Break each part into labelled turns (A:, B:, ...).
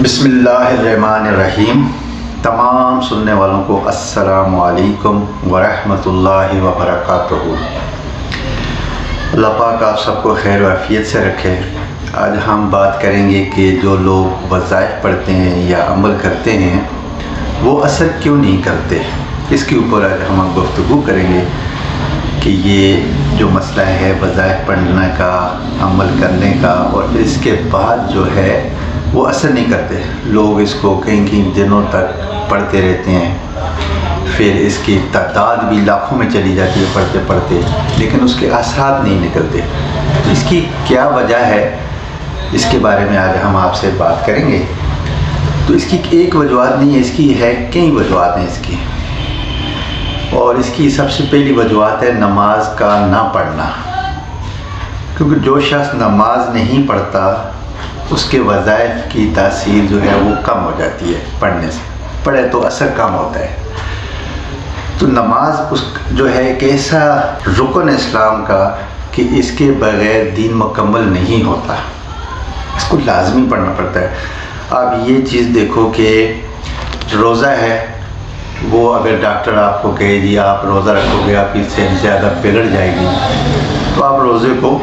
A: بسم اللہ الرحمن الرحیم۔ تمام سننے والوں کو السلام علیکم ورحمۃ اللہ وبرکاتہ۔ اللہ پاک آپ سب کو خیر و عافیت سے رکھے۔ آج ہم بات کریں گے کہ جو لوگ وظائف پڑھتے ہیں یا عمل کرتے ہیں وہ اثر کیوں نہیں کرتے، اس کے اوپر آج ہم گفتگو کریں گے کہ یہ جو مسئلہ ہے وظائف پڑھنے کا، عمل کرنے کا، اور پھر اس کے بعد جو ہے وہ اثر نہیں کرتے۔ لوگ اس کو کئی دنوں تک پڑھتے رہتے ہیں، پھر اس کی تعداد بھی لاکھوں میں چلی جاتی ہے پڑھتے پڑھتے، لیکن اس کے اثرات نہیں نکلتے۔ تو اس کی کیا وجہ ہے، اس کے بارے میں آج ہم آپ سے بات کریں گے۔ تو اس کی ایک وجوہات نہیں ہے، اس کی ہے کئی وجوہات ہیں اس کی، اور اس کی سب سے پہلی وجوہات ہے نماز کا نہ پڑھنا۔ کیونکہ جو شخص نماز نہیں پڑھتا اس کے وظائف کی تاثیر جو ہے وہ کم ہو جاتی ہے پڑھنے سے، پڑھے تو اثر کم ہوتا ہے۔ تو نماز اس جو ہے ایک ایسا رکن اسلام کا کہ اس کے بغیر دین مکمل نہیں ہوتا، اس کو لازمی پڑھنا پڑتا ہے۔ آپ یہ چیز دیکھو کہ روزہ ہے، وہ اگر ڈاکٹر آپ کو کہے جی آپ روزہ رکھو گے آپ کی صحت زیادہ بگڑ جائے گی، تو آپ روزے کو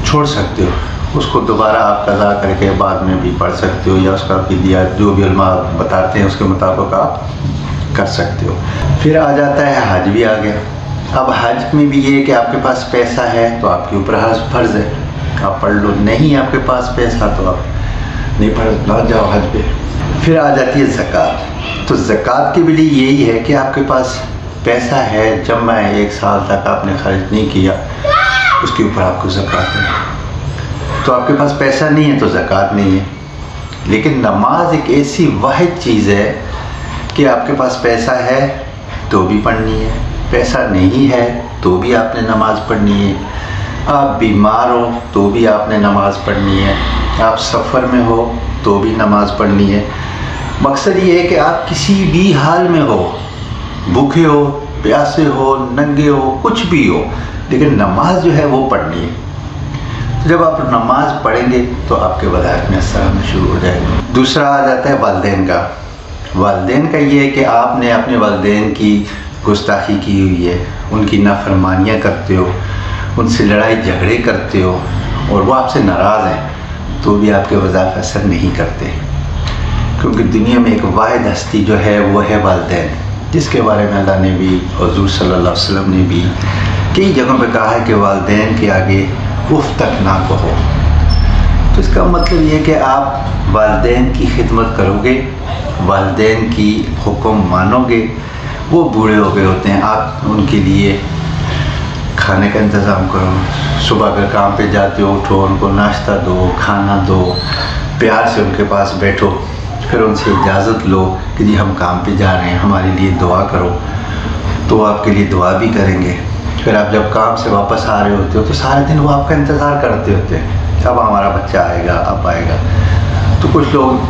A: چھوڑ سکتے ہو، اس کو دوبارہ آپ قضا کر کے بعد میں بھی پڑھ سکتے ہو، یا اس کا فدیہ جو بھی علماء بتاتے ہیں اس کے مطابق آپ کر سکتے ہو۔ پھر آ جاتا ہے حج، بھی آ گیا۔ اب حج میں بھی یہ ہے کہ آپ کے پاس پیسہ ہے تو آپ کے اوپر حج فرض ہے، آپ پڑھ لو، نہیں آپ کے پاس پیسہ تو آپ نہیں پڑھ نہ جاؤ حج پہ۔ پھر آ جاتی ہے زکوٰۃ۔ تو زکوٰۃ کے بھی لیے یہی ہے کہ آپ کے پاس پیسہ ہے، جمع ہے، 1 سال تک آپ نے خرچ نہیں کیا، اس کے اوپر آپ کو زکوٰۃ ہے۔ تو آپ کے پاس پیسہ نہیں ہے تو زکوٰۃ نہیں ہے۔ لیکن نماز ایک ایسی واحد چیز ہے کہ آپ کے پاس پیسہ ہے تو بھی پڑھنی ہے، پیسہ نہیں ہے تو بھی آپ نے نماز پڑھنی ہے، آپ بیمار ہو تو بھی آپ نے نماز پڑھنی ہے، آپ سفر میں ہو تو بھی نماز پڑھنی ہے۔ مقصد یہ ہے کہ آپ کسی بھی حال میں ہو، بھوکے ہو، پیاسے ہو، ننگے ہو، کچھ بھی ہو، لیکن نماز جو ہے وہ پڑھنی ہے۔ جب آپ نماز پڑھیں گے تو آپ کے وظائف میں اثر آنا شروع ہو جائے گا۔ دوسرا آ جاتا ہے والدین کا۔ والدین کا یہ ہے کہ آپ نے اپنے والدین کی گستاخی کی ہوئی ہے، ان کی نافرمانیاں کرتے ہو، ان سے لڑائی جھگڑے کرتے ہو، اور وہ آپ سے ناراض ہیں، تو بھی آپ کے وظائف اثر نہیں کرتے۔ کیونکہ دنیا میں ایک واحد ہستی جو ہے وہ ہے والدین، جس کے بارے میں اللہ نے بھی، حضور صلی اللہ علیہ وسلم نے بھی کئی جگہوں پہ کہا ہے کہ والدین کے آگے اف تک نہ کہو۔ تو اس کا مطلب یہ ہے کہ آپ والدین کی خدمت کرو گے، والدین کی حکم مانو گے۔ وہ بوڑھے ہو گئے ہوتے ہیں، آپ ان کے لیے کھانے کا انتظام کرو، صبح اگر کام پہ جاتے ہو اٹھو، ان کو ناشتہ دو، کھانا دو، پیار سے ان کے پاس بیٹھو، پھر ان سے اجازت لو کہ جی ہم کام پہ جا رہے ہیں، ہمارے لیے دعا کرو، تو آپ کے لیے دعا بھی کریں گے۔ پھر آپ جب کام سے واپس آ رہے ہوتے ہو تو سارے دن وہ آپ کا انتظار کرتے ہوتے ہیں، اب ہمارا بچہ آئے گا، اب آئے گا۔ تو کچھ لوگ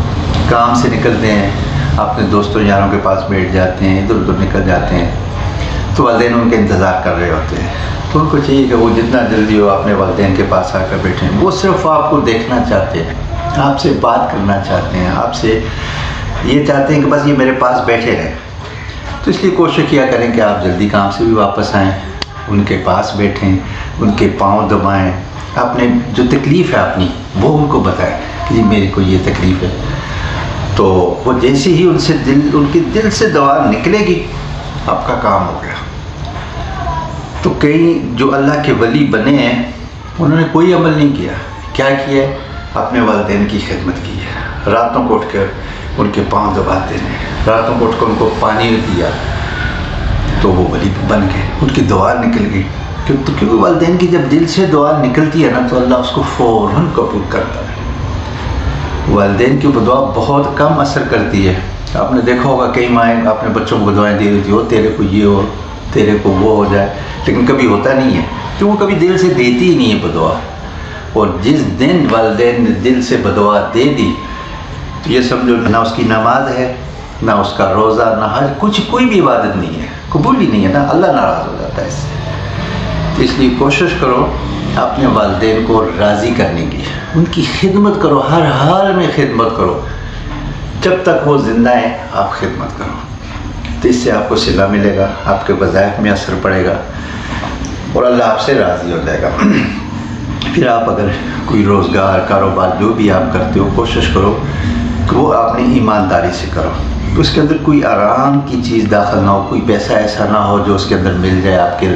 A: کام سے نکلتے ہیں، اپنے دوستوں یاروں کے پاس بیٹھ جاتے ہیں، ادھر ادھر نکل جاتے ہیں، تو والدین ان کے انتظار کر رہے ہوتے ہیں۔ تو ان کو چاہیے کہ وہ جتنا جلدی ہو اپنے والدین کے پاس آ کر بیٹھیں۔ وہ صرف آپ کو دیکھنا چاہتے ہیں، آپ سے بات کرنا چاہتے ہیں، آپ سے یہ چاہتے ہیں کہ بس یہ میرے پاس بیٹھے رہیں۔ تو اس لیے کوشش کیا کریں کہ آپ جلدی کام سے بھی واپس آئیں، ان کے پاس بیٹھیں، ان کے پاؤں دبائیں، اپنے جو تکلیف ہے اپنی وہ ان کو بتائیں کہ جی میرے کو یہ تکلیف ہے۔ تو وہ جیسے ہی ان کے دل سے دعا نکلے گی، آپ کا کام ہو گیا۔ تو کئی جو اللہ کے ولی بنے ہیں انہوں نے کوئی عمل نہیں کیا، کیا کیا ہے؟ اپنے والدین کی خدمت کی ہے، راتوں کو اٹھ کر ان کے پاؤں دباتے ہیں، راتوں کو اٹھ کر ان کو پانی دیا، تو وہ ولی بن گئے، ان کی دعا نکل گئی۔ کیونکہ والدین کی جب دل سے دعا نکلتی ہے نا تو اللہ اس کو فوراً قبول کرتا ہے۔ والدین کی دعا بہت کم اثر کرتی ہے۔ آپ نے دیکھا ہوگا کئی مائیں اپنے بچوں کو دعائیں دے دیتی ہو، تیرے کو یہ ہو، تیرے کو وہ ہو جائے، لیکن کبھی ہوتا نہیں ہے، کیوں وہ کبھی دل سے دیتی ہی نہیں ہے بدعا۔ اور جس دن والدین نے دل سے بدعا دے دی تو یہ سمجھو نہ اس کی نماز ہے، نہ اس کا روزہ، نہ حج، کچھ کوئی بھی عبادت نہیں ہے، قبول ہی نہیں ہے نا، اللہ ناراض ہو جاتا ہے اس سے۔ اس لیے کوشش کرو اپنے والدین کو راضی کرنے کی، ان کی خدمت کرو، ہر حال میں خدمت کرو، جب تک وہ زندہ ہیں آپ خدمت کرو، تو اس سے آپ کو صلہ ملے گا، آپ کے وظائف میں اثر پڑے گا اور اللہ آپ سے راضی ہو جائے گا۔ پھر آپ اگر کوئی روزگار، کاروبار جو بھی آپ کرتے ہو، کوشش کرو کہ وہ آپ نے ایمانداری سے کرو، اس کے اندر کوئی آرام کی چیز داخل نہ ہو، کوئی پیسہ ایسا نہ ہو جو اس کے اندر مل جائے، آپ کے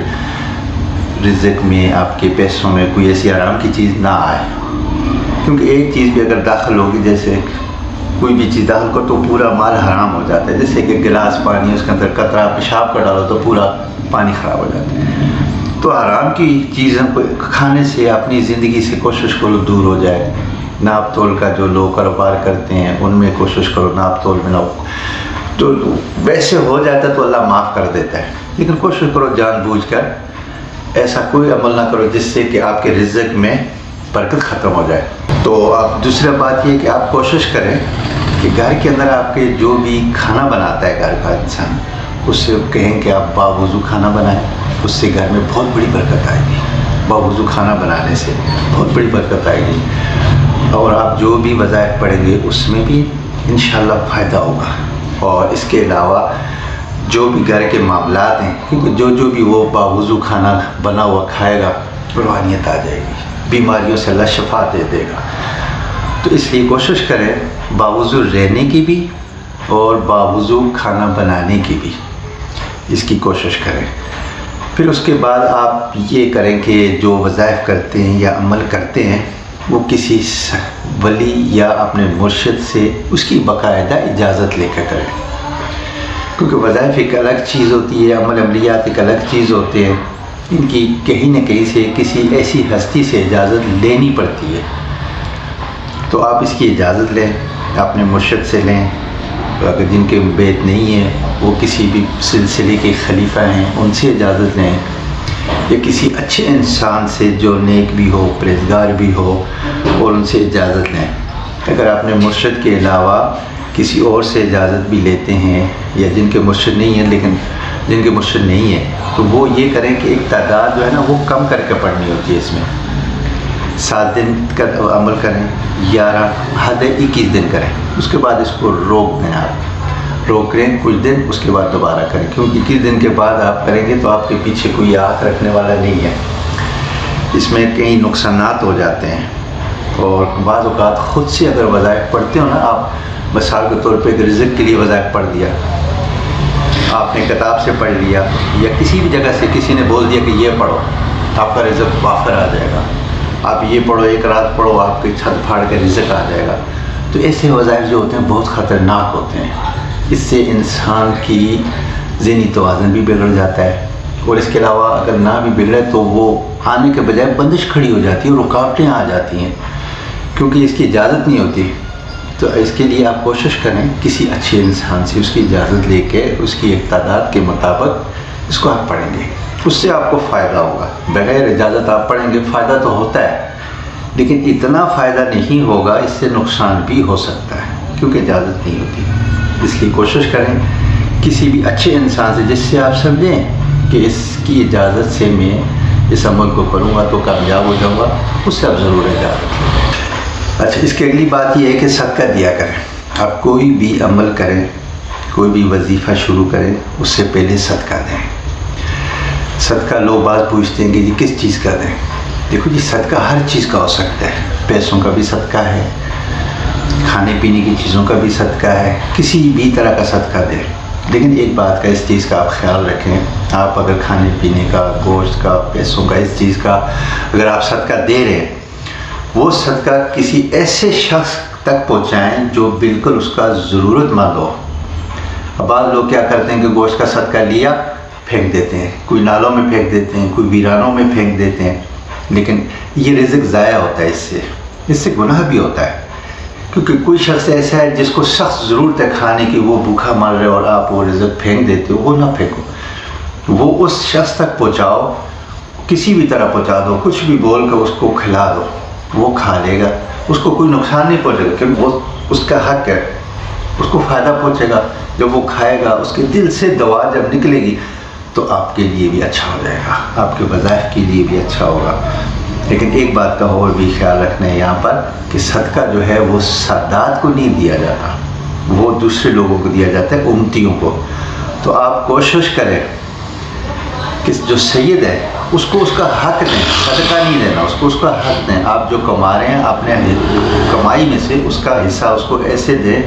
A: رزق میں، آپ کے پیسوں میں کوئی ایسی آرام کی چیز نہ آئے، کیونکہ ایک چیز بھی اگر داخل ہوگی، جیسے کوئی بھی چیز داخل کرو تو پورا مال حرام ہو جاتا ہے، جیسے کہ گلاس پانی، اس کے اندر قطرہ پیشاب کا ڈالو تو پورا پانی خراب ہو جاتا ہے۔ تو حرام کی چیزوں کو کھانے سے اپنی زندگی سے کوشش کرو دور ہو جائے۔ ناپ تول کا جو لوگ کاروبار کرتے ہیں ان میں کوشش کرو ناپ تول میں نہ ہو، تو ویسے ہو جاتا ہے تو اللہ معاف کر دیتا ہے، لیکن کوشش کرو جان بوجھ کر ایسا کوئی عمل نہ کرو جس سے کہ آپ کے رزق میں برکت ختم ہو جائے۔ تو اب دوسرا بات یہ کہ آپ کوشش کریں کہ گھر کے اندر آپ کے جو بھی کھانا بناتا ہے گھر کا انسان، اس سے کہیں کہ آپ باوضو کھانا بنائیں، اس سے گھر میں بہت بڑی برکت آئے گی۔ باوضو کھانا بنانے سے بہت بڑی برکت آئے گی، اور آپ جو بھی وظائف پڑھیں گے اس میں بھی انشاءاللہ فائدہ ہوگا۔ اور اس کے علاوہ جو بھی گھر کے معاملات ہیں، کیونکہ جو بھی وہ باوضو کھانا بنا ہوا کھائے گا روحانیت آ جائے گی، بیماریوں سے اللہ شفا دے دے گا۔ تو اس لیے کوشش کریں باوضو رہنے کی بھی اور باوضو کھانا بنانے کی بھی، اس کی کوشش کریں۔ پھر اس کے بعد آپ یہ کریں کہ جو وظائف کرتے ہیں یا عمل کرتے ہیں وہ کسی ولی یا اپنے مرشد سے اس کی باقاعدہ اجازت لے کے کریں، کیونکہ وظائف ایک الگ چیز ہوتی ہے، عملیات ایک الگ چیز ہوتے ہیں، ان کی کہیں نہ کہیں سے کسی ایسی ہستی سے اجازت لینی پڑتی ہے۔ تو آپ اس کی اجازت لیں، اپنے مرشد سے لیں، اگر جن کے بیت نہیں ہے وہ کسی بھی سلسلے کے خلیفہ ہیں ان سے اجازت لیں، یا کسی اچھے انسان سے جو نیک بھی ہو، پرہیزگار بھی ہو، اور ان سے اجازت لیں۔ اگر اپنے مرشد کے علاوہ کسی اور سے اجازت بھی لیتے ہیں، یا جن کے مرشد نہیں ہیں لیکن جن کے مرشد نہیں ہے، تو وہ یہ کریں کہ ایک تعداد جو ہے نا وہ کم کر کے پڑھنی ہوتی ہے۔ اس میں 7 دن کا عمل کریں، 11 حد 21 دن کریں، اس کے بعد اس کو روک دیں، آپ روک لیں کچھ دن، اس کے بعد دوبارہ کریں، کیونکہ 21 دن کے بعد آپ کریں گے تو آپ کے پیچھے کوئی ہاتھ رکھنے والا نہیں ہے۔ اس میں کئی نقصانات ہو جاتے ہیں، اور بعض اوقات خود سے اگر وظائف پڑھتے ہو نا، آپ مثال کے طور پہ رزق کے لیے وظائف پڑھ دیا، آپ نے کتاب سے پڑھ لیا، یا کسی بھی جگہ سے کسی نے بول دیا کہ یہ پڑھو آپ کا رزق باخر آ جائے گا، آپ یہ پڑھو، ایک رات پڑھو، آپ کی چھت پھاڑ کے رزق آ جائے گا، تو ایسے وظائف جو ہوتے ہیں بہت خطرناک ہوتے ہیں۔ اس سے انسان کی ذہنی توازن بھی بگڑ جاتا ہے، اور اس کے علاوہ اگر نہ بھی بگڑے تو وہ آنے کے بجائے بندش کھڑی ہو جاتی ہے، رکاوٹیں آ جاتی ہیں، کیونکہ اس کی اجازت نہیں ہوتی۔ تو اس کے لیے آپ کوشش کریں کسی اچھے انسان سے اس کی اجازت لے کے اس کی ایک تعداد کے مطابق اس کو آپ پڑھیں گے، اس سے آپ کو فائدہ ہوگا۔ بغیر اجازت آپ پڑھیں گے فائدہ تو ہوتا ہے، لیکن اتنا فائدہ نہیں ہوگا، اس سے نقصان بھی ہو سکتا ہے کیونکہ اجازت نہیں ہوتی۔ اس لیے کوشش کریں کسی بھی اچھے انسان سے جس سے آپ سمجھیں کہ اس کی اجازت سے میں اس عمل کو کروں گا تو کامیاب ہو جاؤں گا، اس سے آپ ضرور اجازت لیں۔ اچھا، اس کی اگلی بات یہ ہے کہ صدقہ دیا کریں۔ آپ کوئی بھی عمل کریں، کوئی بھی وظیفہ شروع کریں، اس سے پہلے صدقہ دیں۔ صدقہ لوگ بعض پوچھتے ہیں کہ جی کس چیز کا دیں؟ دیکھو جی، صدقہ ہر چیز کا ہو سکتا ہے، پیسوں کا بھی صدقہ ہے، کھانے پینے کی چیزوں کا بھی صدقہ ہے، کسی بھی طرح کا صدقہ دیں۔ لیکن ایک بات کا، اس چیز کا آپ خیال رکھیں، آپ اگر کھانے پینے کا، گوشت کا، پیسوں کا، اس چیز کا اگر آپ صدقہ دے رہے ہیں، وہ صدقہ کسی ایسے شخص تک پہنچائیں جو بالکل اس کا ضرورت مند ہو۔ اب بعض لوگ کیا کرتے ہیں کہ گوشت کا صدقہ لیا، پھینک دیتے ہیں، کوئی نالوں میں پھینک دیتے ہیں، کوئی ویرانوں میں پھینک دیتے ہیں، لیکن یہ رزق ضائع ہوتا ہے، اس سے گناہ بھی ہوتا ہے، کیونکہ کوئی شخص ایسا ہے جس کو سخت ضرورت ہے کھانے کی، وہ بھوکا مر رہے اور آپ وہ رزق پھینک دیتے ہو، وہ نہ پھینکو، وہ اس شخص تک پہنچاؤ، کسی بھی طرح پہنچا دو، کچھ بھی بول کر اس کو کھلا دو، وہ کھا لے گا، اس کو کوئی نقصان نہیں پہنچے گا، کیونکہ وہ اس کا حق ہے، اس کو فائدہ پہنچے گا۔ جب وہ کھائے گا، اس کے دل سے دعا جب نکلے گی تو آپ کے لیے بھی اچھا ہو جائے گا، آپ کے وظائف کے لیے بھی اچھا ہوگا۔ لیکن ایک بات کا اور بھی خیال رکھنا ہے یہاں پر کہ صدقہ جو ہے وہ سادات کو نہیں دیا جاتا، وہ دوسرے لوگوں کو دیا جاتا ہے، امتیوں کو۔ تو آپ کوشش کریں کہ جو سید ہے اس کو اس کا حق دیں، صدقہ نہیں دینا، اس کو اس کا حق دیں۔ آپ جو کما رہے ہیں اپنے کمائی میں سے اس کا حصہ اس کو ایسے دیں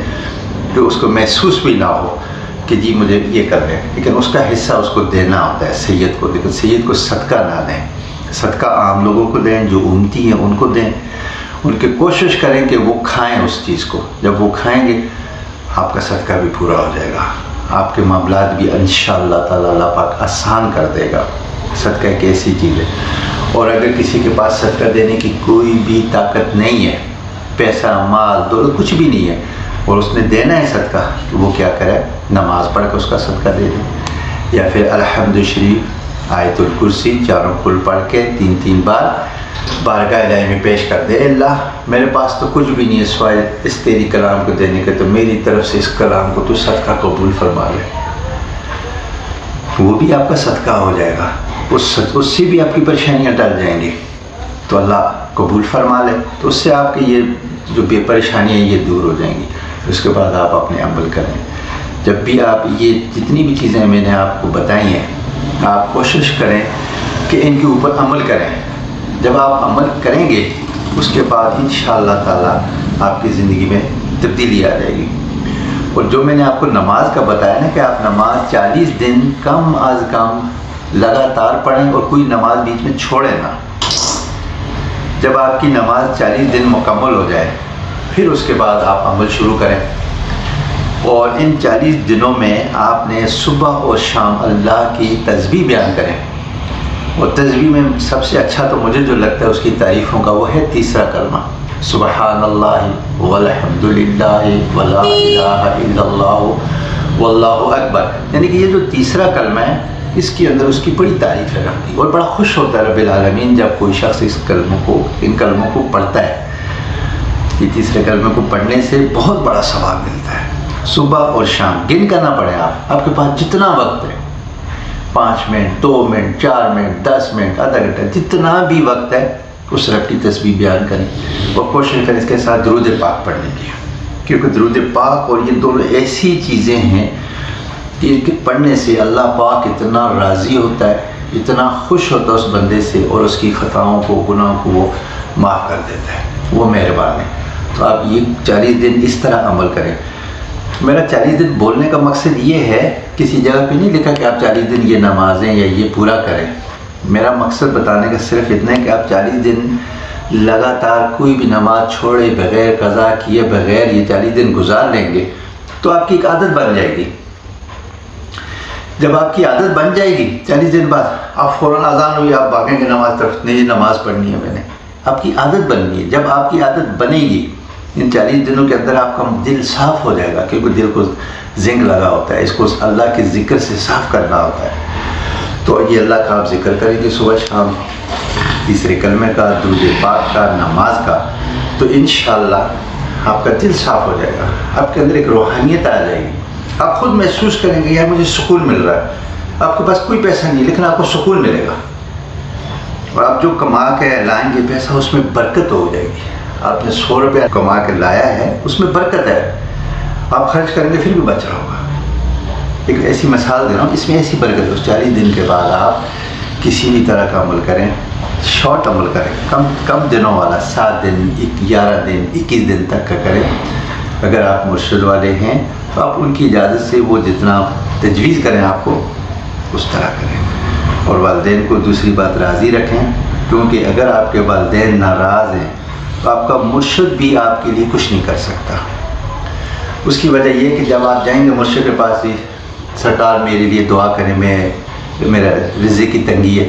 A: کہ اس کو محسوس بھی نہ ہو کہ جی مجھے یہ کر دیں، لیکن اس کا حصہ اس کو دینا ہوتا ہے سید کو، لیکن سید کو صدقہ نہ دیں۔ صدقہ عام لوگوں کو دیں، جو امتی ہیں ان کو دیں، ان کی کوشش کریں کہ وہ کھائیں اس چیز کو۔ جب وہ کھائیں گے آپ کا صدقہ بھی پورا ہو جائے گا، آپ کے معاملات بھی انشاءاللہ تعالی اللہ پاک آسان کر دے گا۔ صدقہ ایک ایسی چیز ہے، اور اگر کسی کے پاس صدقہ دینے کی کوئی بھی طاقت نہیں ہے، پیسہ مال دولت کچھ بھی نہیں ہے، اور اس نے دینا ہے صدقہ، تو وہ کیا کرے؟ نماز پڑھ کے اس کا صدقہ دے دے، یا پھر الحمد شریف آیت الکرسی چاروں کل پڑھ کے 3 بار بارگاہ الہی میں پیش کر دے، اللہ میرے پاس تو کچھ بھی نہیں ہے سوائے اس تیری کلام کو دینے کے، تو میری طرف سے اس کلام کو تو صدقہ قبول فرما لے۔ وہ بھی آپ کا صدقہ ہو جائے گا، اس سے بھی آپ کی پریشانیاں ٹل جائیں گی، تو اللہ قبول فرما لے، تو اس سے آپ کی یہ جو بے پریشانیاں ہیں یہ دور ہو جائیں گی۔ اس کے بعد آپ اپنے عمل کریں۔ جب بھی آپ یہ جتنی بھی چیزیں میں نے آپ کو بتائی ہیں، آپ کوشش کریں کہ ان کے اوپر عمل کریں۔ جب آپ عمل کریں گے اس کے بعد انشاءاللہ تعالیٰ آپ کی زندگی میں تبدیلی آ جائے گی۔ اور جو میں نے آپ کو نماز کا بتایا نا کہ آپ نماز 40 دن کم از کم لگاتار پڑھیں اور کوئی نماز بیچ میں چھوڑیں نہ۔ جب آپ کی نماز 40 دن مکمل ہو جائے پھر اس کے بعد آپ عمل شروع کریں، اور ان 40 دنوں میں آپ نے صبح اور شام اللہ کی تسبیح بیان کریں، اور تسبیح میں سب سے اچھا تو مجھے جو لگتا ہے اس کی تعریفوں کا وہ ہے تیسرا کلمہ، سبحان اللہ والحمد للہ ولا الہ الا اللہ واللہ اکبر۔ یعنی کہ یہ جو تیسرا کلمہ ہے اس کے اندر اس کی بڑی تعریف ہے رب کی، اور بڑا خوش ہوتا ہے رب العالمین جب کوئی شخص ان کلموں کو پڑھتا ہے۔ یہ تیسرے کلمے کو پڑھنے سے بہت بڑا ثواب ملتا ہے۔ صبح اور شام گن کر نہ پڑھیں، آپ کے پاس جتنا وقت ہے، 5 منٹ 2 منٹ 4 منٹ 10 منٹ آدھا گھنٹہ جتنا بھی وقت ہے اس رب کی تسبیح بیان کریں، اور کوشش کریں اس کے ساتھ درود پاک پڑھنے کی، کیونکہ درود پاک اور یہ دونوں ایسی چیزیں ہیں کہ پڑھنے سے اللہ پاک اتنا راضی ہوتا ہے، اتنا خوش ہوتا ہے اس بندے سے، اور اس کی خطاؤں کو گناہوں کو وہ معاف کر دیتا ہے، وہ مہربان ہے۔ تو آپ یہ 40 دن اس طرح عمل کریں۔ میرا 40 دن بولنے کا مقصد یہ ہے، کسی جگہ پہ نہیں لکھا کہ آپ 40 دن یہ نمازیں یا یہ پورا کریں۔ میرا مقصد بتانے کا صرف اتنا ہے کہ آپ 40 دن لگاتار کوئی بھی نماز چھوڑے بغیر قضا کیے بغیر یہ 40 دن گزار لیں گے تو آپ کی ایک عادت بن جائے گی۔ جب آپ کی عادت بن جائے گی 40 دن بعد آپ فوراً اذان ہوئی آپ بھاگیں گے نماز طرف، نہیں نماز پڑھنی ہے میں نے، آپ کی عادت بن گئی۔ جب آپ کی عادت بنے گی ان 40 دنوں کے اندر آپ کا دل صاف ہو جائے گا، کیونکہ دل کو زنگ لگا ہوتا ہے، اس کو اللہ کے ذکر سے صاف کرنا ہوتا ہے۔ تو یہ اللہ کا آپ ذکر کریں گے صبح شام، تیسرے کلمے کا، درود پاک کا، نماز کا، تو انشاءاللہ آپ کا دل صاف ہو جائے گا، آپ کے اندر ایک روحانیت آ جائے گی، آپ خود محسوس کریں گے یار مجھے سکون مل رہا ہے۔ آپ کے پاس کوئی پیسہ نہیں لیکن آپ کو سکون ملے گا، اور آپ جو کما کے لائیں گے پیسہ اس میں برکت ہو جائے گی۔ آپ نے 100 روپے کما کے لایا ہے اس میں برکت ہے، آپ خرچ کریں گے پھر بھی بچ رہا ہوگا۔ ایک ایسی مثال دے رہا ہوں، اس میں ایسی برکت ہے۔ 40 دن کے بعد آپ کسی بھی طرح کا عمل کریں، شارٹ عمل کریں، کم دنوں والا، 7 دن 11 دن 21 دن تک کا کریں۔ اگر آپ مرشد والے ہیں تو آپ ان کی اجازت سے وہ جتنا تجویز کریں آپ کو اس طرح کریں، اور والدین کو دوسری بات راضی رکھیں، کیونکہ اگر آپ کے والدین ناراض ہیں تو آپ کا مرشد بھی آپ کے لیے کچھ نہیں کر سکتا۔ اس کی وجہ یہ کہ جب آپ جائیں گے مرشد کے پاس بھی، سرکار میرے لیے دعا کریں، میرا رزق کی تنگی ہے،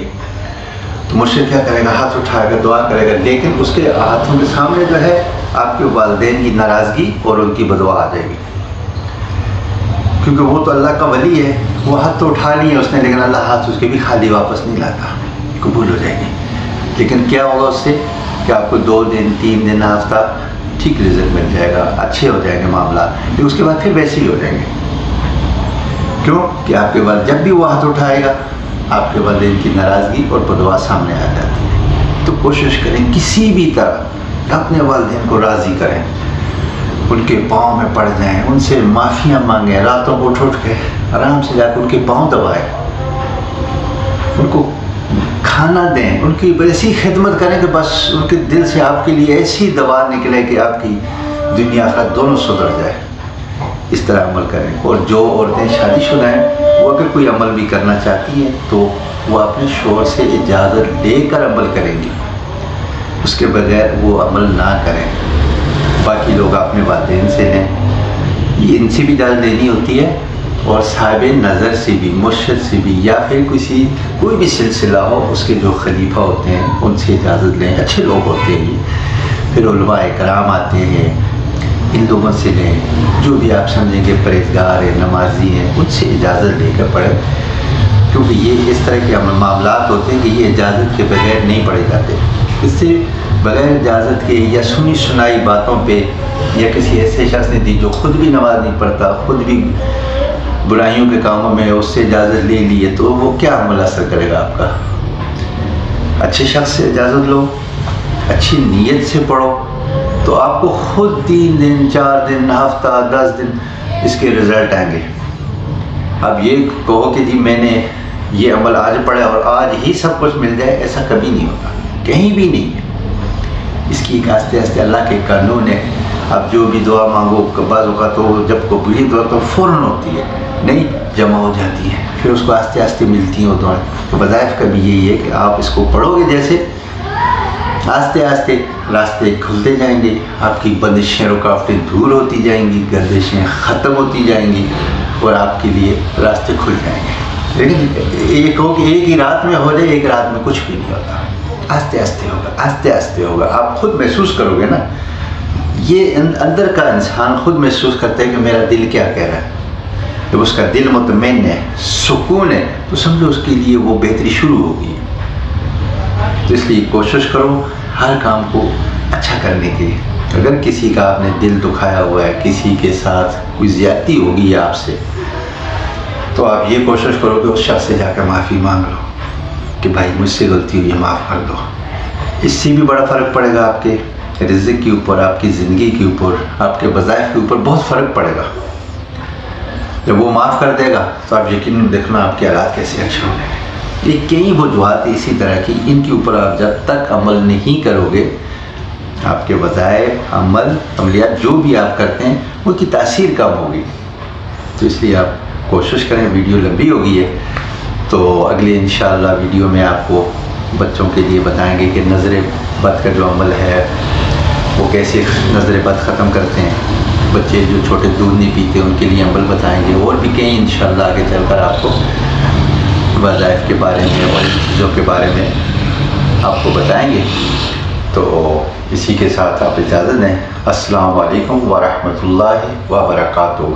A: تو مرشد کیا کرے گا؟ ہاتھ اٹھائے گا، دعا کرے گا، لیکن اس کے ہاتھوں کے سامنے جو ہے آپ کے والدین کی ناراضگی اور ان کی بددعا آ جائے گی، کیونکہ وہ تو اللہ کا ولی ہے، وہ ہاتھ تو اٹھا لیے اس نے، لیکن اللہ ہاتھ اس کے بھی خالی واپس نہیں لاتا، قبول ہو جائے گی۔ لیکن کیا ہوگا اس سے کہ آپ کو 2 دن 3 دن ہفتہ ٹھیک رزق مل جائے گا، اچھے ہو جائیں گے معاملات، پھر اس کے بعد پھر ویسے ہی ہو جائیں گے۔ کیوں کہ آپ کے والد جب بھی وہ ہاتھ اٹھائے گا آپ کے والدین کی ناراضگی اور بددعا سامنے آ جاتی ہے۔ تو کوشش کریں کسی بھی طرح اپنے والدین کو راضی کریں، ان کے پاؤں میں پڑ جائیں، ان سے معافیاں مانگیں، راتوں کو اٹھ کے آرام سے جا کے ان کے پاؤں دبائیں، ان کو کھانا دیں، ان کی ایسی خدمت کریں کہ بس ان کے دل سے آپ کے لیے ایسی دوا نکلے کہ آپ کی دنیا آخرت دونوں سدھر جائے۔ اس طرح عمل کریں۔ اور جو عورتیں شادی شدہ ہیں وہ اگر کوئی عمل بھی کرنا چاہتی ہیں تو وہ اپنے شوہر سے اجازت لے کر عمل کریں گی، اس کے بغیر وہ عمل نہ کریں۔ باقی لوگ اپنے والدین سے لیں، یہ ان سے بھی اجازت لینی ہوتی ہے، اور صاحب نظر سے بھی، مرشد سے بھی، یا پھر کوئی بھی سلسلہ ہو اس کے جو خلیفہ ہوتے ہیں ان سے اجازت لیں، اچھے لوگ ہوتے ہیں۔ پھر علماء کرام آتے ہیں، ان لوگوں سے لیں، جو بھی آپ سمجھیں گے پرہیزگار ہیں، نمازی ہیں، ان سے اجازت لے کر پڑھیں، کیونکہ یہ اس طرح کے معاملات ہوتے ہیں کہ یہ اجازت کے بغیر نہیں پڑھے جاتے۔ اس سے بغیر اجازت کے یا سنی سنائی باتوں پہ، یا کسی ایسے شخص نے دی جو خود بھی نماز نہیں پڑھتا، خود بھی برائیوں کے کاموں میں، اس سے اجازت لے لی ہے، تو وہ کیا عمل اثر کرے گا آپ کا؟ اچھے شخص سے اجازت لو، اچھی نیت سے پڑھو، تو آپ کو خود 3 دن 4 دن ہفتہ 10 دن اس کے رزلٹ آئیں گے۔ اب یہ کہو کہ جی میں نے یہ عمل آج پڑھا اور آج ہی سب کچھ مل جائے، ایسا کبھی نہیں ہوگا، کہیں بھی نہیں ہے۔ اس کی ایک آہستہ آہستہ اللہ کے قانون ہے۔ اب جو بھی دعا مانگو، بعض اوقات تو جب قبولی دعا تو فوراً ہوتی ہے، نہیں جمع ہو جاتی ہے، پھر اس کو آہستہ آہستہ ملتی ہیں وہ دعائیں۔ تو وظائف کا بھی یہی ہے کہ آپ اس کو پڑھو گے جیسے، آہستہ آہستہ راستے کھلتے جائیں گے، آپ کی بندشیں رکاوٹیں دور ہوتی جائیں گی، گردشیں ختم ہوتی جائیں گی، اور آپ کے لیے راستے کھل جائیں گے۔ لیکن ایک ہو کہ ایک ہی رات میں ہو جائے، ایک رات میں کچھ بھی نہیں ہوتا، آہستہ آہستہ ہوگا، آہستہ آہستہ ہوگا۔ آپ خود محسوس کرو گے نا، یہ اندر کا انسان خود محسوس کرتا ہے کہ میرا دل کیا کہہ رہا ہے۔ جب اس کا دل مطمئن ہے، سکون ہے، تو سمجھو اس کے لیے وہ بہتری شروع ہوگی۔ تو اس لیے کوشش کرو ہر کام کو اچھا کرنے کی۔ اگر کسی کا آپ نے دل دکھایا ہوا ہے، کسی کے ساتھ کوئی زیادتی ہوگی آپ سے، تو آپ یہ کوشش کرو کہ اس شخص سے جا کر معافی مانگ لو کہ بھائی مجھ سے غلطی ہوئی ہے، معاف کر دو۔ اس سے بھی بڑا فرق پڑے گا، آپ کے رزق کے اوپر، آپ کی زندگی کے اوپر، آپ کے وظائف کے اوپر بہت فرق پڑے گا۔ جب وہ معاف کر دے گا تو آپ یقیناً دیکھنا آپ کے حالات کیسے اچھے ہوں گے۔ یہ کئی وجوہات اسی طرح کی، ان کے اوپر آپ جب تک عمل نہیں کرو گے، آپ کے وظائف، عملیات جو بھی آپ کرتے ہیں ان کی تاثیر کم ہوگی۔ تو اس لیے آپ کوشش کریں۔ ویڈیو لمبی ہو گئی ہے، تو اگلے انشاءاللہ ویڈیو میں آپ کو بچوں کے لیے بتائیں گے کہ نظر بد کا جو عمل ہے وہ کیسے نظر بد ختم کرتے ہیں۔ بچے جو چھوٹے دودھ نہیں پیتے ان کے لیے عمل بتائیں گے، اور بھی کئی انشاءاللہ آگے چل کر آپ کو وظائف کے بارے میں اور چیزوں کے بارے میں آپ کو بتائیں گے۔ تو اسی کے ساتھ آپ اجازت دیں۔ السلام علیکم ورحمۃ اللہ وبرکاتہ۔